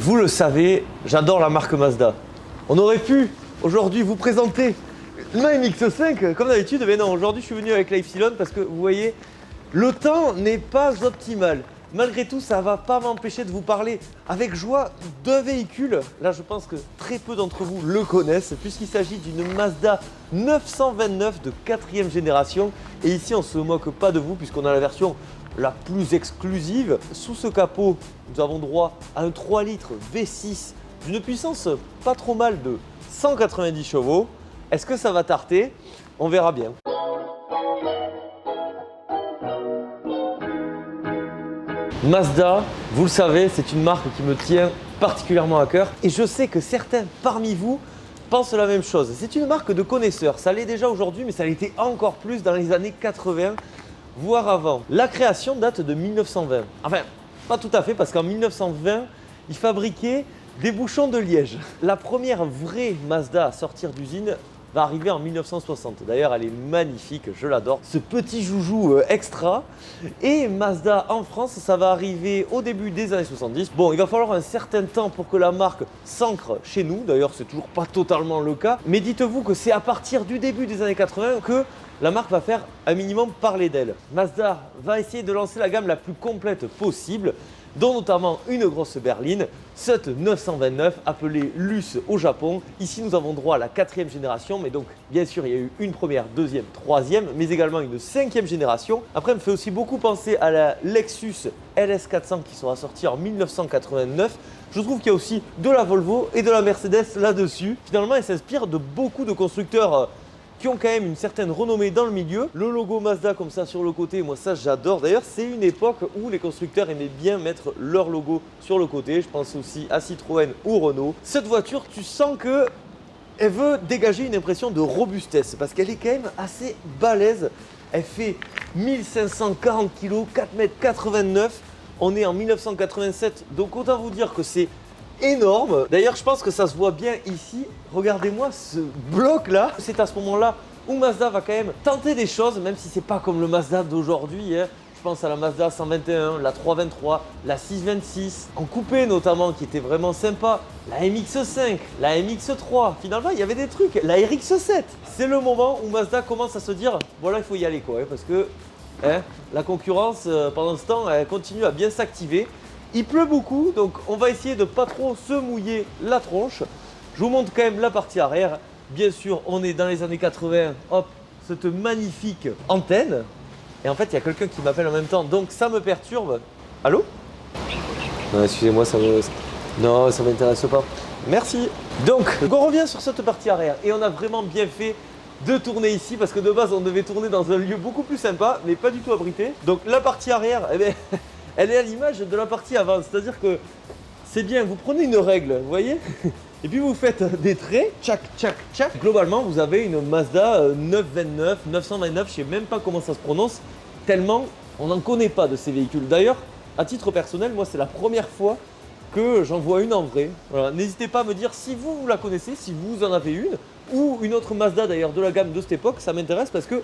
Vous le savez, j'adore la marque Mazda. On aurait pu aujourd'hui vous présenter ma MX-5 comme d'habitude, mais non, aujourd'hui je suis venu avec l'Ypsilon parce que vous voyez, le temps n'est pas optimal. Malgré tout, ça ne va pas m'empêcher de vous parler avec joie d'un véhicule. Là, je pense que très peu d'entre vous le connaissent puisqu'il s'agit d'une Mazda 929 de 4e génération. Et ici, on ne se moque pas de vous puisqu'on a la version la plus exclusive. Sous ce capot, nous avons droit à un 3 litres V6 d'une puissance pas trop mal de 190 chevaux. Est-ce que ça va tarter? On verra bien. Mazda, vous le savez, c'est une marque qui me tient particulièrement à cœur et je sais que certains parmi vous pensent la même chose. C'est une marque de connaisseurs, ça l'est déjà aujourd'hui, mais ça l'était encore plus dans les années 80, voire avant. La création date de 1920. Enfin, pas tout à fait, parce qu'en 1920, ils fabriquaient des bouchons de liège. La première vraie Mazda à sortir d'usine va arriver en 1960. D'ailleurs, elle est magnifique, je l'adore. Ce petit joujou extra. Et Mazda en France, ça va arriver au début des années 70. Bon, il va falloir un certain temps pour que la marque s'ancre chez nous. D'ailleurs, c'est toujours pas totalement le cas. Mais dites-vous que c'est à partir du début des années 80 que la marque va faire un minimum parler d'elle. Mazda va essayer de lancer la gamme la plus complète possible, dont notamment une grosse berline, cette 929 appelée Luce au Japon. Ici, nous avons droit à la 4e génération, mais donc bien sûr, il y a eu une première, deuxième, troisième, mais également une 5e génération. Après, elle me fait aussi beaucoup penser à la Lexus LS400 qui sera sortie en 1989. Je trouve qu'il y a aussi de la Volvo et de la Mercedes là-dessus. Finalement, elle s'inspire de beaucoup de constructeurs qui ont quand même une certaine renommée dans le milieu. Le logo Mazda comme ça sur le côté, moi ça j'adore. D'ailleurs, c'est une époque où les constructeurs aimaient bien mettre leur logo sur le côté. Je pense aussi à Citroën ou Renault. Cette voiture, tu sens que elle veut dégager une impression de robustesse parce qu'elle est quand même assez balèze. Elle fait 1540 kg, 4,89 m. On est en 1987, donc autant vous dire que c'est énorme. D'ailleurs, je pense que ça se voit bien ici. Regardez-moi ce bloc là. C'est à ce moment-là où Mazda va quand même tenter des choses, même si c'est pas comme le Mazda d'aujourd'hui. Je pense à la Mazda 121, la 323, la 626, en coupé notamment, qui était vraiment sympa. La MX5, la MX3. Finalement, il y avait des trucs. La RX7. C'est le moment où Mazda commence à se dire, voilà, il faut y aller quoi, parce que la concurrence, pendant ce temps, elle continue à bien s'activer. Il pleut beaucoup, donc on va essayer de pas trop se mouiller la tronche. Je vous montre quand même la partie arrière. Bien sûr, on est dans les années 80. Hop, cette magnifique antenne. Et en fait, il y a quelqu'un qui m'appelle en même temps, donc ça me perturbe. Allô? Non, excusez-moi, non, ça m'intéresse pas. Merci. Donc, on revient sur cette partie arrière. Et on a vraiment bien fait de tourner ici, parce que de base, on devait tourner dans un lieu beaucoup plus sympa, mais pas du tout abrité. Donc, la partie arrière, eh bien, elle est à l'image de la partie avant, c'est-à-dire que c'est bien, vous prenez une règle, vous voyez, et puis vous faites des traits, tchac, tchac, tchac. Globalement, vous avez une Mazda 929, 929, je ne sais même pas comment ça se prononce, tellement on n'en connaît pas de ces véhicules. D'ailleurs, à titre personnel, moi c'est la première fois que j'en vois une en vrai. Voilà. N'hésitez pas à me dire si vous la connaissez, si vous en avez une, ou une autre Mazda d'ailleurs de la gamme de cette époque, ça m'intéresse parce que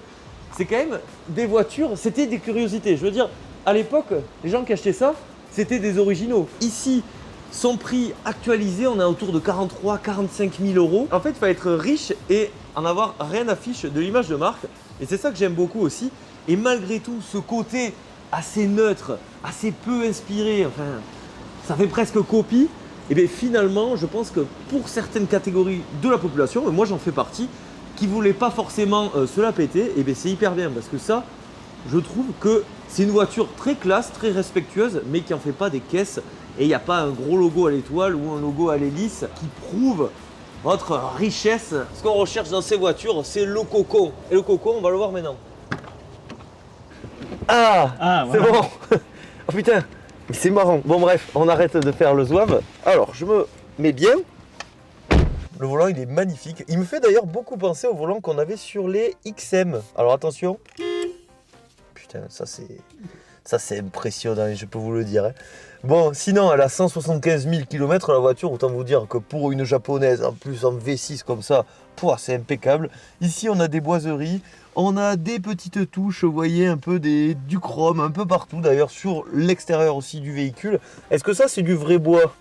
c'est quand même des voitures, c'était des curiosités. Je veux dire, à l'époque, les gens qui achetaient ça, c'était des originaux. Ici, son prix actualisé, on est autour de 43-45 000 euros. En fait, il faut être riche et en avoir rien à fiche de l'image de marque. Et c'est ça que j'aime beaucoup aussi. Et malgré tout, ce côté assez neutre, assez peu inspiré, enfin, ça fait presque copie. Et bien finalement, je pense que pour certaines catégories de la population, et moi j'en fais partie, qui ne voulaient pas forcément se la péter, et bien c'est hyper bien parce que ça, je trouve que c'est une voiture très classe, très respectueuse, mais qui n'en fait pas des caisses. Et il n'y a pas un gros logo à l'étoile ou un logo à l'hélice qui prouve votre richesse. Ce qu'on recherche dans ces voitures, c'est le coco. Et le coco, on va le voir maintenant. Ah, c'est voilà. bon. Oh putain, mais c'est marrant. Bon bref, on arrête de faire le zouave. Alors, je me mets bien. Le volant, il est magnifique. Il me fait d'ailleurs beaucoup penser au volant qu'on avait sur les XM. Alors attention. Putain, ça c'est impressionnant, je peux vous le dire. Bon, sinon, elle a 175 000 km la voiture, autant vous dire que pour une japonaise, en plus en V6 comme ça, c'est impeccable. Ici, on a des boiseries, on a des petites touches, vous voyez, un peu du chrome, un peu partout d'ailleurs, sur l'extérieur aussi du véhicule. Est-ce que ça, c'est du vrai bois?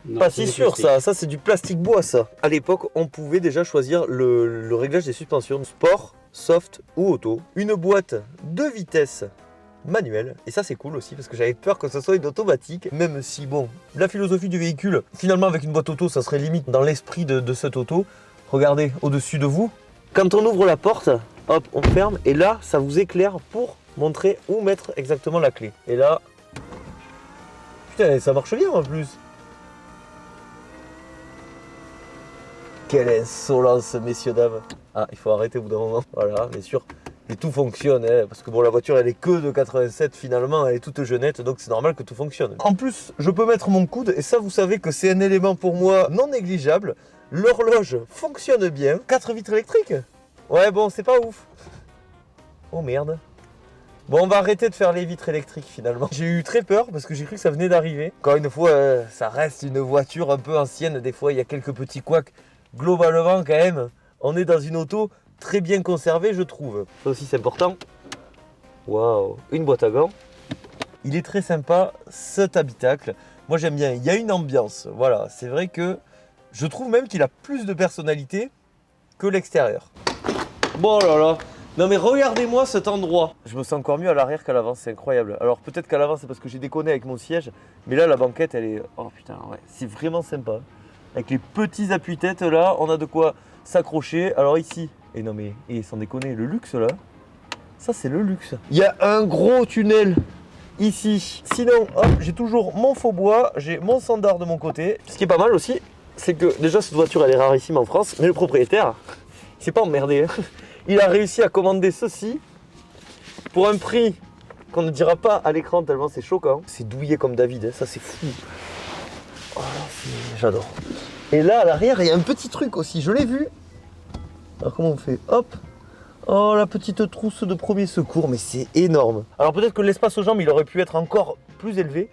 Non, Pas c'est si du sûr plastique. ça c'est du plastique bois ça. À l'époque, on pouvait déjà choisir le réglage des suspensions, sport, soft ou auto. Une boîte de vitesse manuelle, et ça c'est cool aussi parce que j'avais peur que ce soit une automatique, même si bon, la philosophie du véhicule, finalement avec une boîte auto, ça serait limite dans l'esprit de cette auto. Regardez au-dessus de vous, quand on ouvre la porte, hop, on ferme, et là, ça vous éclaire pour montrer où mettre exactement la clé. Et là, putain, ça marche bien en plus. Quelle insolence, messieurs, dames. Ah, il faut arrêter au bout d'un moment. Voilà, bien sûr. Et tout fonctionne, hein, parce que bon, la voiture, elle est que de 87 finalement, elle est toute jeunette, donc c'est normal que tout fonctionne. En plus, je peux mettre mon coude, et ça, vous savez que c'est un élément pour moi non négligeable. L'horloge fonctionne bien. 4 vitres électriques. Ouais, bon, c'est pas ouf. Oh merde. Bon, on va arrêter de faire les vitres électriques finalement. J'ai eu très peur parce que j'ai cru que ça venait d'arriver. Encore une fois, ça reste une voiture un peu ancienne. Des fois, il y a quelques petits couacs. Globalement, quand même, on est dans une auto très bien conservée, je trouve. Ça aussi, c'est important. Waouh, une boîte à gants. Il est très sympa, cet habitacle. Moi, j'aime bien. Il y a une ambiance. Voilà, c'est vrai que je trouve même qu'il a plus de personnalité que l'extérieur. Bon là là. Non mais regardez-moi cet endroit. Je me sens encore mieux à l'arrière qu'à l'avant, c'est incroyable. Alors peut-être qu'à l'avant c'est parce que j'ai déconné avec mon siège, mais là la banquette elle est... Oh putain ouais, c'est vraiment sympa. Avec les petits appuis-têtes là, on a de quoi s'accrocher. Alors ici, et non mais, et sans déconner, le luxe là, ça c'est le luxe. Il y a un gros tunnel ici. Sinon, hop, j'ai toujours mon faux bois, j'ai mon standard de mon côté. Ce qui est pas mal aussi, c'est que déjà cette voiture elle est rarissime en France, mais le propriétaire, il s'est pas emmerdé. Il a réussi à commander ceci pour un prix qu'on ne dira pas à l'écran tellement c'est choquant. C'est douillé comme David, hein, ça c'est fou. Oh, j'adore. Et là à l'arrière il y a un petit truc aussi, je l'ai vu. Alors comment on fait? Hop. Oh la petite trousse de premier secours, mais c'est énorme. Alors peut-être que l'espace aux jambes il aurait pu être encore plus élevé,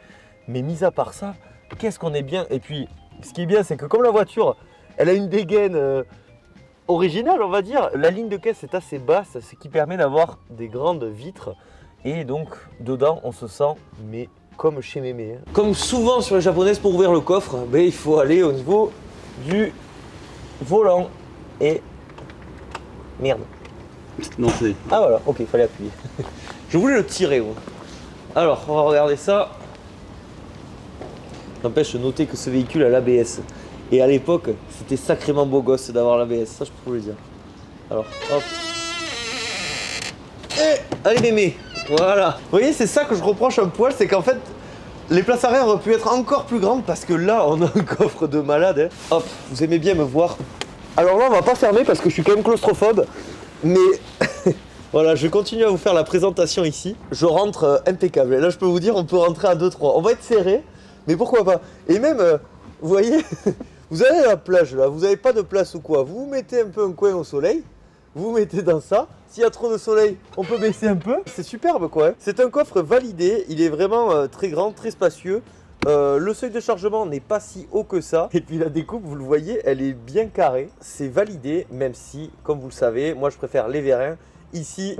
mais mis à part ça, qu'est-ce qu'on est bien. Et puis ce qui est bien c'est que comme la voiture, elle a une dégaine original, on va dire. La ligne de caisse est assez basse, ce qui permet d'avoir des grandes vitres. Et donc, dedans, on se sent, mais comme chez Mémé. Hein. Comme souvent sur les japonaises, pour ouvrir le coffre, ben, il faut aller au niveau du volant. Et... Merde. Non, c'est... Ah voilà, ok, il fallait appuyer. Je voulais le tirer, moi. Alors, on va regarder ça. N'empêche de noter que ce véhicule a l'ABS. Et à l'époque, c'était sacrément beau gosse d'avoir l'ABS, ça je peux vous le dire. Alors, hop. Et allez mémé, voilà. Vous voyez, c'est ça que je reproche un poil, c'est qu'en fait, les places arrière auraient pu être encore plus grandes parce que là, on a un coffre de malade. Hein. Hop, vous aimez bien me voir. Alors là, on va pas fermer parce que je suis quand même claustrophobe, mais voilà, je continue à vous faire la présentation ici. Je rentre impeccable. Et là, je peux vous dire, on peut rentrer à 2-3. On va être serré, mais pourquoi pas. Et même, vous voyez... Vous avez la plage là, vous n'avez pas de place ou quoi, vous mettez un peu un coin au soleil, vous mettez dans ça, s'il y a trop de soleil, on peut baisser un peu, c'est superbe quoi. Hein. C'est un coffre validé, il est vraiment très grand, très spacieux, le seuil de chargement n'est pas si haut que ça, et puis la découpe, vous le voyez, elle est bien carrée, c'est validé, même si, comme vous le savez, moi je préfère les vérins, ici,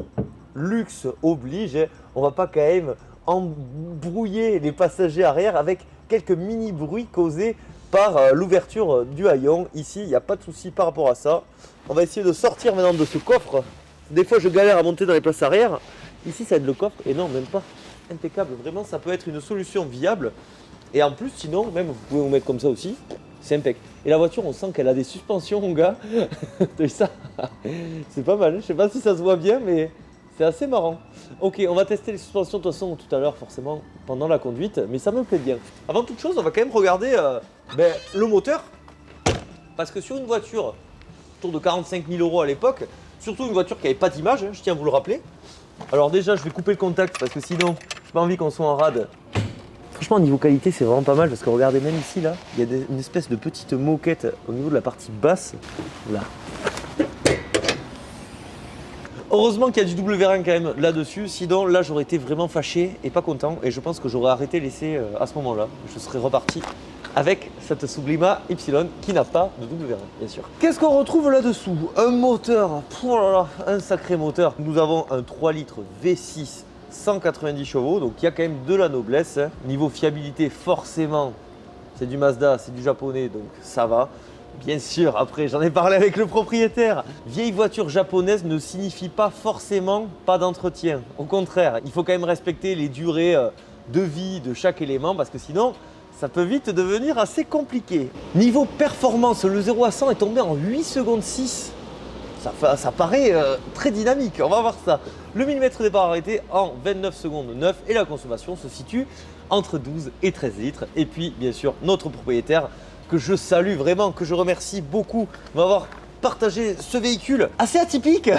luxe oblige, hein. On va pas quand même embrouiller les passagers arrière avec quelques mini bruits causés par l'ouverture du haillon. Ici, il n'y a pas de souci par rapport à ça. On va essayer de sortir maintenant de ce coffre. Des fois, je galère à monter dans les places arrière. Ici, ça aide le coffre. Et non, même pas. Impeccable. Vraiment, ça peut être une solution viable. Et en plus, sinon, même, vous pouvez vous mettre comme ça aussi. C'est impeccable. Et la voiture, on sent qu'elle a des suspensions, mon gars. T'as vu ça? C'est pas mal. Je sais pas si ça se voit bien, mais c'est assez marrant. Ok, on va tester les suspensions de toute façon tout à l'heure, forcément, pendant la conduite. Mais ça me plaît bien. Avant toute chose, on va quand même regarder le moteur. Parce que sur une voiture, autour de 45 000 € à l'époque, surtout une voiture qui n'avait pas d'image, hein, je tiens à vous le rappeler. Alors déjà, je vais couper le contact parce que sinon, j'ai pas envie qu'on soit en rade. Franchement, niveau qualité, c'est vraiment pas mal parce que regardez, même ici, là, il y a une espèce de petite moquette au niveau de la partie basse. Là. Heureusement qu'il y a du double vérin quand même là-dessus, sinon là j'aurais été vraiment fâché et pas content et je pense que j'aurais arrêté l'essai à ce moment-là. Je serais reparti avec cette Sublima Y qui n'a pas de double vérin, bien sûr. Qu'est-ce qu'on retrouve là-dessous? Un moteur, oh là là, un sacré moteur. Nous avons un 3 litres V6 190 chevaux, donc il y a quand même de la noblesse. Hein. Niveau fiabilité, forcément, c'est du Mazda, c'est du japonais, donc ça va. Bien sûr, après j'en ai parlé avec le propriétaire. Vieille voiture japonaise ne signifie pas forcément pas d'entretien. Au contraire, il faut quand même respecter les durées de vie de chaque élément parce que sinon, ça peut vite devenir assez compliqué. Niveau performance, le 0 à 100 est tombé en 8 secondes 6. Ça paraît très dynamique, on va voir ça. Le millimètre départ arrêté en 29 secondes 9 et la consommation se situe entre 12 et 13 litres. Et puis, bien sûr, notre propriétaire que je salue vraiment, que je remercie beaucoup m'avoir partagé ce véhicule assez atypique,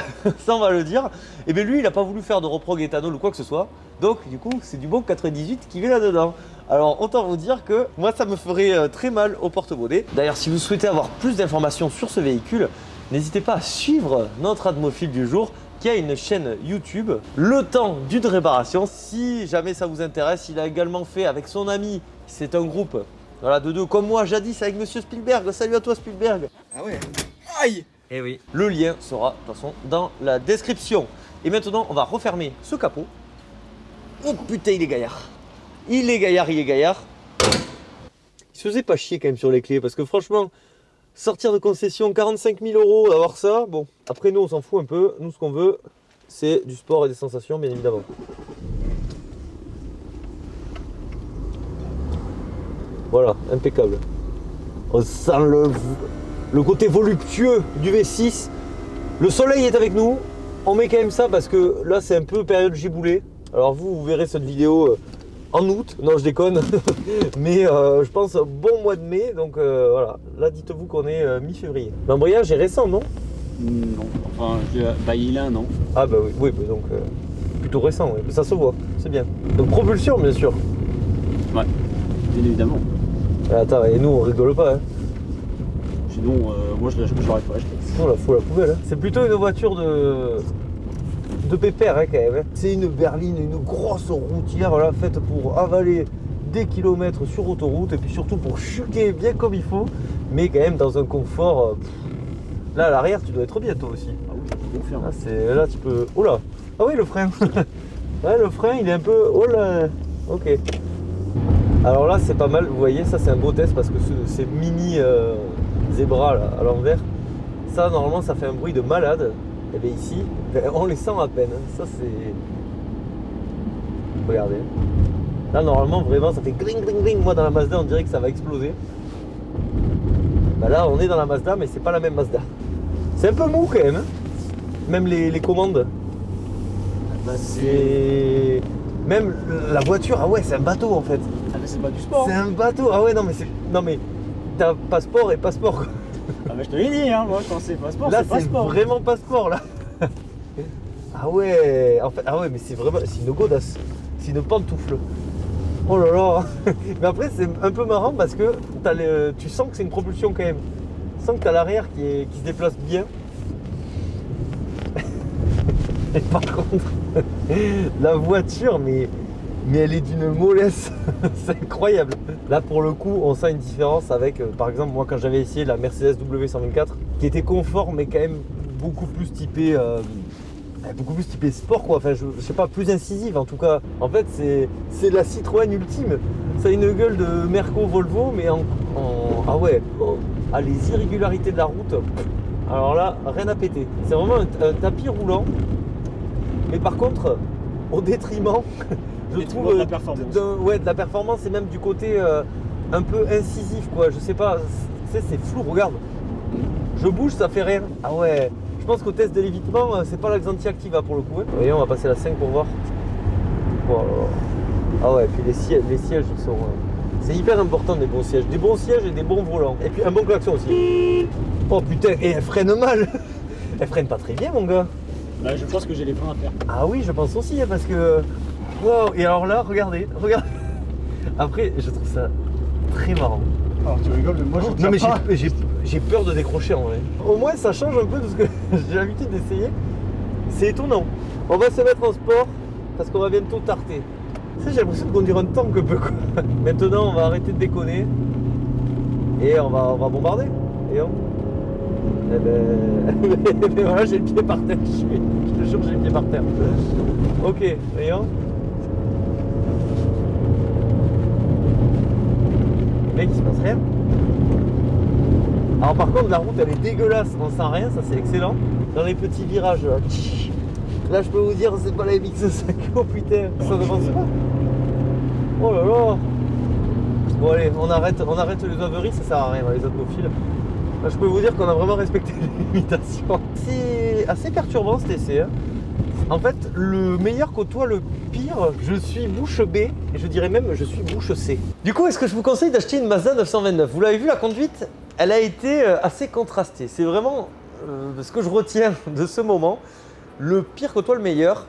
ça on va le dire. Et bien lui, il n'a pas voulu faire de reprog éthanol ou quoi que ce soit. Donc du coup, c'est du bon 98 qui vient là-dedans. Alors autant vous dire que moi, ça me ferait très mal au porte-bonnet. D'ailleurs, si vous souhaitez avoir plus d'informations sur ce véhicule, n'hésitez pas à suivre notre Atmophile du jour qui a une chaîne YouTube, le temps d'une réparation. Si jamais ça vous intéresse, il a également fait avec son ami, c'est un groupe voilà, de deux, comme moi jadis avec Monsieur Spielberg. Salut à toi Spielberg. Ah ouais. Aïe. Eh oui. Le lien sera de toute façon dans la description. Et maintenant, on va refermer ce capot. Oh putain, il est gaillard. Il est gaillard, il est gaillard. Il se faisait pas chier quand même sur les clés parce que franchement, sortir de concession 45 000 €, avoir ça, bon. Après nous, on s'en fout un peu. Nous, ce qu'on veut, c'est du sport et des sensations, bien évidemment. Voilà, impeccable. On sent le côté voluptueux du V6. Le soleil est avec nous. On met quand même ça parce que là, c'est un peu période giboulée. Alors vous verrez cette vidéo en août. Non, je déconne. Mais je pense bon mois de mai. Donc voilà, là, dites-vous qu'on est mi-février. L'embrayage est récent, non? Non, enfin, il a un an. Ah bah oui, oui bah donc plutôt récent, oui. Ça se voit, c'est bien. Donc propulsion, bien sûr. Ouais, bien évidemment. Attends, et nous on rigole pas, hein. Sinon, moi je l'aurais pas acheté. On la fout à la poubelle, hein. C'est plutôt une voiture de pépère, hein, quand même, hein. C'est une berline, une grosse routière, voilà, faite pour avaler des kilomètres sur autoroute et puis surtout pour chuter bien comme il faut, mais quand même dans un confort. Là à l'arrière, tu dois être bien toi aussi. Ah oui, je confirme. Là tu peux. Oh là. Ah oui, le frein. Ouais, le frein il est un peu. Oh là. Ok. Alors là c'est pas mal, vous voyez, ça c'est un beau test parce que ces mini zébras là, à l'envers, ça normalement ça fait un bruit de malade. Et bien ici, on les sent à peine. Ça c'est. Regardez. Là normalement vraiment ça fait gling gling gling. Moi dans la Mazda on dirait que ça va exploser. Bah là on est dans la Mazda mais c'est pas la même Mazda. C'est un peu mou quand même, hein. Même les commandes. Bah, c'est. Même la voiture, ah ouais c'est un bateau en fait. Ah mais c'est pas du sport. C'est un bateau, ah ouais non mais c'est. Non mais t'as passeport et passeport quoi. Ah mais je te l'ai dit, hein, moi quand c'est passeport, Là c'est passeport. vraiment passeport là. Ah ouais, en fait, ah ouais mais c'est vraiment. C'est une godasse. C'est une pantoufle. Oh là là. Mais après c'est un peu marrant parce que tu sens que c'est une propulsion quand même. Tu sens que t'as l'arrière qui se déplace bien. Et par contre, la voiture, mais elle est d'une mollesse, c'est incroyable. Là, pour le coup, on sent une différence avec, par exemple, moi, quand j'avais essayé la Mercedes W124, qui était confort, mais quand même beaucoup plus typé sport, quoi. Enfin, je sais pas, plus incisive en tout cas. En fait, c'est la Citroën ultime. Ça a une gueule de Merco Volvo, mais ah ouais, ah, les irrégularités de la route. Alors là, rien à péter. C'est vraiment un tapis roulant. Mais par contre, au détriment, je trouve de la performance. De la performance et même du côté un peu incisif, quoi. Je sais pas, c'est flou, regarde. Je bouge, ça fait rien. Ah ouais, je pense qu'au test de l'évitement, c'est pas la Xantia qui va pour le coup. Hein. Voyons, on va passer la 5 pour voir. Oh là là. Ah ouais, et puis les sièges ils sont. C'est hyper important des bons sièges. Des bons sièges et des bons volants. Et puis un bon klaxon aussi. Oh putain, et elle freine mal. Elle freine pas très bien, mon gars. Bah, je pense que j'ai les freins à faire. Ah oui, je pense aussi, hein, parce que. Wow, et alors là, regardez. Après, je trouve ça très marrant. Alors tu rigoles, mais moi je Non, mais pas. j'ai peur de décrocher en vrai. Au moins, ça change un peu de ce que j'ai l'habitude d'essayer. C'est étonnant. On va se mettre en sport parce qu'on va bientôt tarter. Tu sais, j'ai l'impression de conduire un tank un peu, quoi. Maintenant, on va arrêter de déconner et on va bombarder. Et on. Eh ben voilà, j'ai le pied par terre. Je te jure, j'ai le pied par terre. Ok, voyons. mec, il se passe rien. Alors par contre, la route, elle est dégueulasse, on sent rien, ça c'est excellent. Dans les petits virages, là, je peux vous dire, c'est pas la MX5, oh putain, ça n'avance pas. Oh là là. Bon allez, on arrête les averies, ça sert à rien, les atmophiles. Là, je peux vous dire qu'on a vraiment respecté les limitations. C'est assez perturbant cet essai. Hein. En fait, le meilleur côtoie le pire. Je suis bouche B et je dirais même je suis bouche C. Du coup, est-ce que je vous conseille d'acheter une Mazda 929? Vous l'avez vu, la conduite, elle a été assez contrastée. C'est vraiment ce que je retiens de ce moment. Le pire côtoie le meilleur,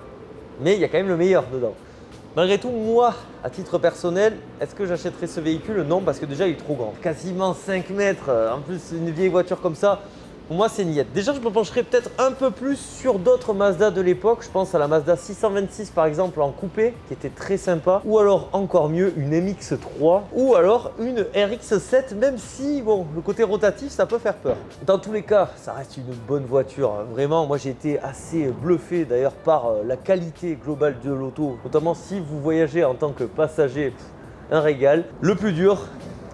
mais il y a quand même le meilleur dedans. Malgré tout, moi, à titre personnel, est-ce que j'achèterais ce véhicule? Non, parce que déjà, il est trop grand. Quasiment 5 mètres. En plus, une vieille voiture comme ça, pour moi, c'est niette. Déjà, je me pencherais peut-être un peu plus sur d'autres Mazda de l'époque. Je pense à la Mazda 626, par exemple, en coupé, qui était très sympa. Ou alors, encore mieux, une MX-3. Ou alors, une RX-7, même si, bon, le côté rotatif, ça peut faire peur. Dans tous les cas, ça reste une bonne voiture. Hein. Vraiment, moi, j'ai été assez bluffé, d'ailleurs, par la qualité globale de l'auto. Notamment si vous voyagez en tant que passager, un régal. Le plus dur,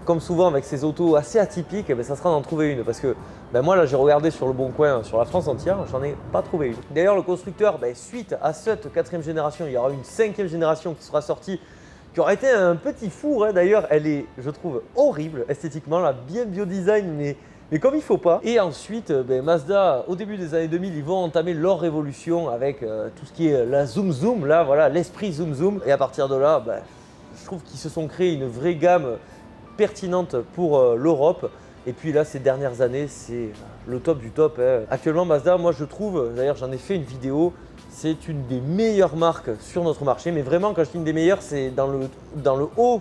comme souvent avec ces autos assez atypiques, ça sera d'en trouver une. Parce que moi là j'ai regardé sur le bon coin, sur la France entière, j'en ai pas trouvé une. D'ailleurs le constructeur, suite à cette 4e génération, il y aura une 5e génération qui sera sortie, qui aura été un petit four. Hein. D'ailleurs elle est, je trouve, horrible esthétiquement, là, bien bio-design, mais comme il faut pas. Et ensuite, Mazda, au début des années 2000, ils vont entamer leur révolution avec tout ce qui est la Zoom Zoom, là voilà, l'esprit Zoom Zoom. Et à partir de là, je trouve qu'ils se sont créés une vraie gamme pertinente pour l'Europe. Et puis là, ces dernières années, c'est le top du top. Hein. Actuellement, Mazda, moi je trouve, d'ailleurs j'en ai fait une vidéo, c'est une des meilleures marques sur notre marché. Mais vraiment, quand je dis une des meilleures, c'est dans le haut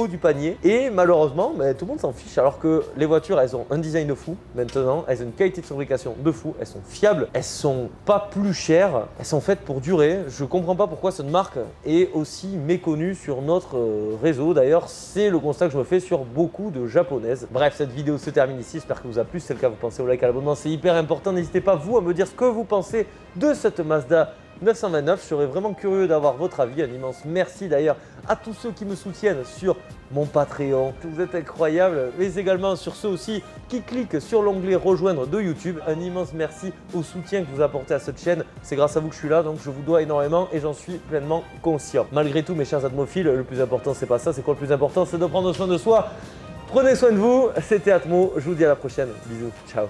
du panier. Et malheureusement, tout le monde s'en fiche. Alors que les voitures, elles ont un design de fou maintenant. Elles ont une qualité de fabrication de fou. Elles sont fiables. Elles sont pas plus chères. Elles sont faites pour durer. Je comprends pas pourquoi cette marque est aussi méconnue sur notre réseau. D'ailleurs, c'est le constat que je me fais sur beaucoup de japonaises. Bref, cette vidéo se termine ici. J'espère que vous a plu. Si c'est le cas, vous pensez au like, à l'abonnement. C'est hyper important. N'hésitez pas, vous, à me dire ce que vous pensez de cette Mazda 929, je serais vraiment curieux d'avoir votre avis. Un immense merci d'ailleurs à tous ceux qui me soutiennent sur mon Patreon. Vous êtes incroyables, mais également sur ceux aussi qui cliquent sur l'onglet rejoindre de YouTube. Un immense merci au soutien que vous apportez à cette chaîne. C'est grâce à vous que je suis là, donc je vous dois énormément et j'en suis pleinement conscient. Malgré tout, mes chers atmophiles, le plus important c'est pas ça. C'est quoi le plus important? C'est de prendre soin de soi. Prenez soin de vous. C'était Atmo. Je vous dis à la prochaine. Bisous. Ciao.